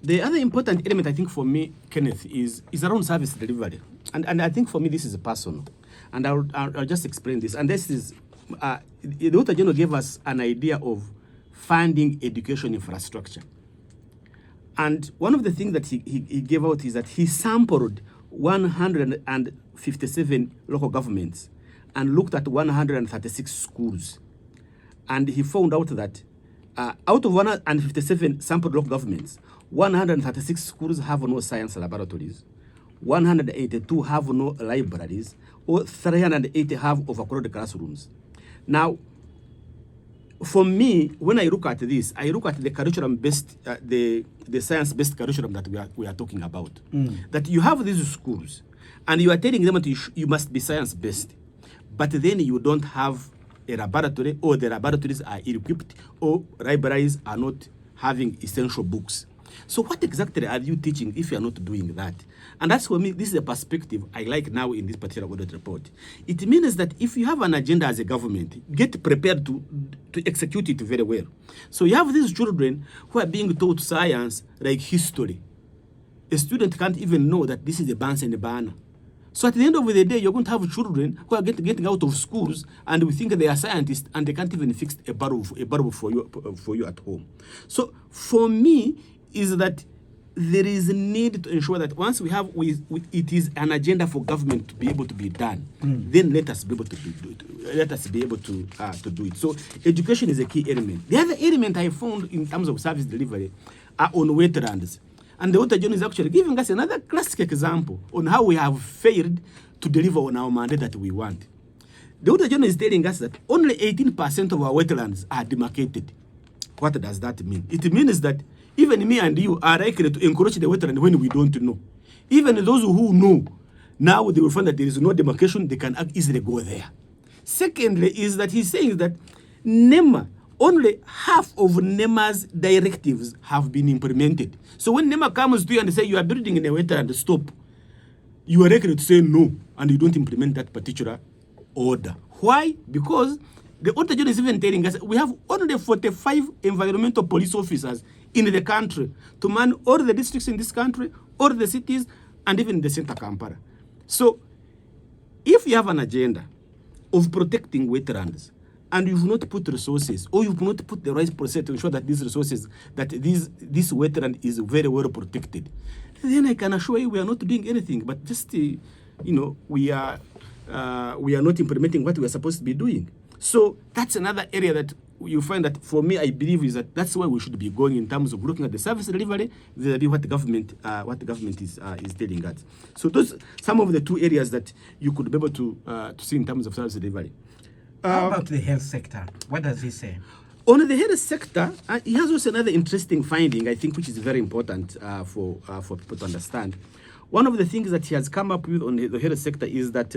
The other important element, I think, for me, Kenneth, is around service delivery. And I think for me, this is personal. And I'll just explain this. And this is, the Auditor General gave us an idea of funding education infrastructure. And one of the things that he gave out is that he sampled 157 local governments and looked at 136 schools. And he found out that out of 157 sampled local governments, 136 schools have no science laboratories, 182 have no libraries, or 380 have overcrowded classrooms. Now, for me, when I look at this, I look at the curriculum-based, the science-based curriculum that we are talking about. That you have these schools, and you are telling them that you must be science-based, but then you don't have a laboratory, or the laboratories are ill-equipped, or libraries are not having essential books. So what exactly are you teaching if you are not doing that? And that's for me, this is a perspective I like now in this particular audit report. It means that if you have an agenda as a government, get prepared to execute it very well. So you have these children who are being taught science like history. A student can't even know that this is a Bunsen burner. So at the end of the day, you're going to have children who are getting out of schools and we think they are scientists and they can't even fix a bulb for you at home. So for me, is that there is a need to ensure that once we have, it is an agenda for government to be able to be done, then let us be able to do it. So education is a key element. The other element I found in terms of service delivery are on wetlands. And the Auditor General is actually giving us another classic example on how we have failed to deliver on our mandate that we want. The Auditor General is telling us that only 18% of our wetlands are demarcated. What does that mean? It means that even me and you are likely to encroach the wetland when we don't know. Even those who know, now they will find that there is no demarcation, they can easily go there. Secondly, is that he's saying that NEMA, only half of NEMA's directives have been implemented. So when NEMA comes to you and say you are building in a wetland, stop, you are likely to say no, and you don't implement that particular order. Why? Because the Auditor General is even telling us we have only 45 environmental police officers in the country to man all the districts in this country, all the cities, and even the center Kampala. So if you have an agenda of protecting wetlands, and you've not put resources, or you've not put the right process to ensure that these resources, that this wetland is very well protected, then I can assure you we are not doing anything, but just, we are not implementing what we are supposed to be doing. So that's another area that you find that, for me, I believe is that's where we should be going in terms of looking at the service delivery, vis-a-vis what the government is telling us. So those some of the two areas that you could be able to see in terms of service delivery. How about the health sector? What does he say? On the health sector, he has also another interesting finding, I think, which is very important for people to understand. One of the things that he has come up with on the health sector is that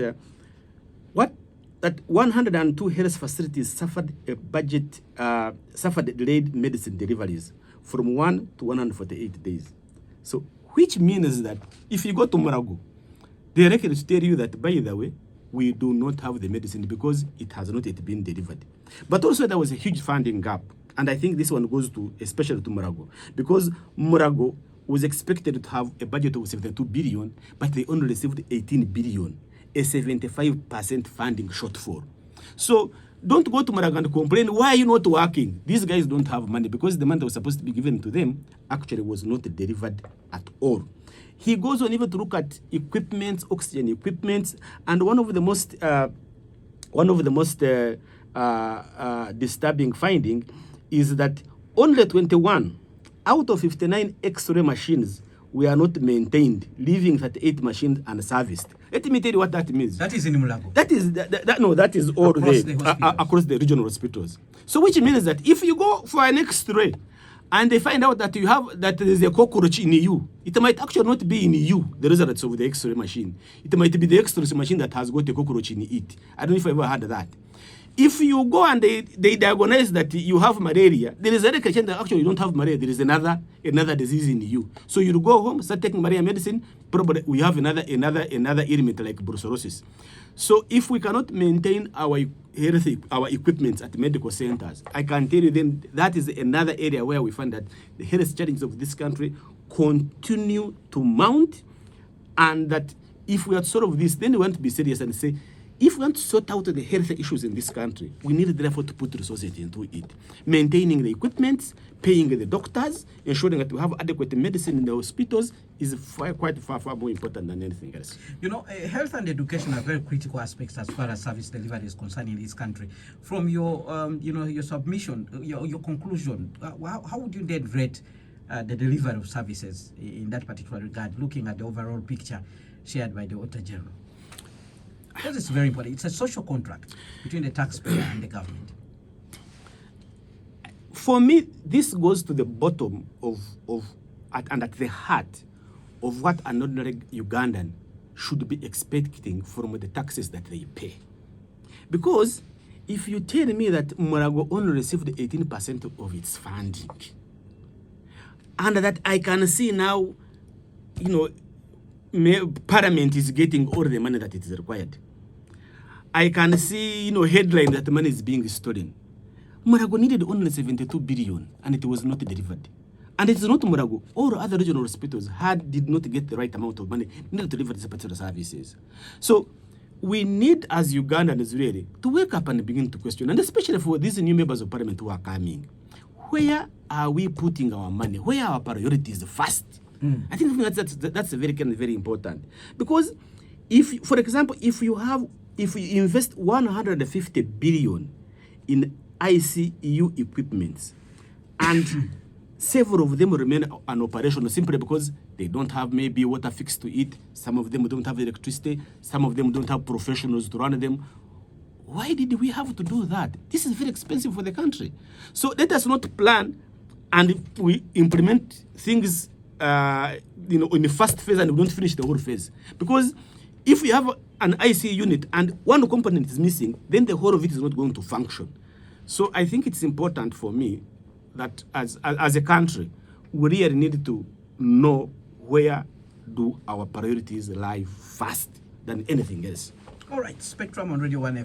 that 102 health facilities suffered delayed medicine deliveries from 1 to 148 days. So, which means that if you go to Murago, they reckon to tell you that, by the way, we do not have the medicine because it has not yet been delivered. But also there was a huge funding gap. And I think this one goes to, especially to Murago, because Murago was expected to have a budget of 72 billion, but they only received 18 billion, a 75% funding shortfall. So don't go to Murago and complain, why are you not working? These guys don't have money because the money that was supposed to be given to them actually was not delivered at all. He goes on even to look at equipment, oxygen equipment, and one of the most disturbing finding is that only 21 out of 59 X-ray machines were not maintained, leaving 38 machines unserviced. Let me tell you what that means. That is in Mulago. That is all across the regional hospitals. So which means that if you go for an X-ray, and they find out that there is a cockroach in you, it might actually not be in you, the results of the X-ray machine. It might be the X-ray machine that has got a cockroach in it. I don't know if I've ever heard that. If you go and they diagnose that you have malaria, there is a chance that actually you don't have malaria. There is another disease in you. So you go home, start taking malaria medicine. Probably we have another ailment like brucellosis. So if we cannot maintain our equipment at medical centers, I can tell you then that is another area where we find that the health challenges of this country continue to mount, and that if we are to solve this, then we want to be serious and say, if we want to sort out the health issues in this country, we need therefore to put resources into it. Maintaining the equipment, paying the doctors, ensuring that we have adequate medicine in the hospitals is quite far more important than anything else. You know, health and education are very critical aspects as far as service delivery is concerned in this country. From your, your submission, your conclusion, how would you then rate the delivery of services in that particular regard, looking at the overall picture shared by the Auditor General? Because it's very important. It's a social contract between the taxpayer and the government. For me, this goes to the bottom and at the heart of what an ordinary Ugandan should be expecting from the taxes that they pay. Because if you tell me that Murago only received 18% of its funding, and that I can see now, Parliament is getting all the money that it is required, I can see, headline that the money is being stolen. Murago needed only 72 billion and it was not delivered. And it's not Murago. All other regional hospitals did not get the right amount of money needed to deliver these particular services. So we need, as Ugandans really, to wake up and begin to question, and especially for these new members of parliament who are coming, where are we putting our money? Where are our priorities first? I think that's very important. Because if, for example, if you invest 150 billion in ICU equipments and several of them remain unoperational simply because they don't have maybe water fixed to it, some of them don't have electricity, some of them don't have professionals to run them, why did we have to do that? This is very expensive for the country. So let us not plan and we implement things in the first phase and we don't finish the whole phase. Because if we have an IC unit and one component is missing, then the whole of it is not going to function. So I think it's important for me that as a country, we really need to know where do our priorities lie first than anything else. All right, Spectrum on Radio 1FM.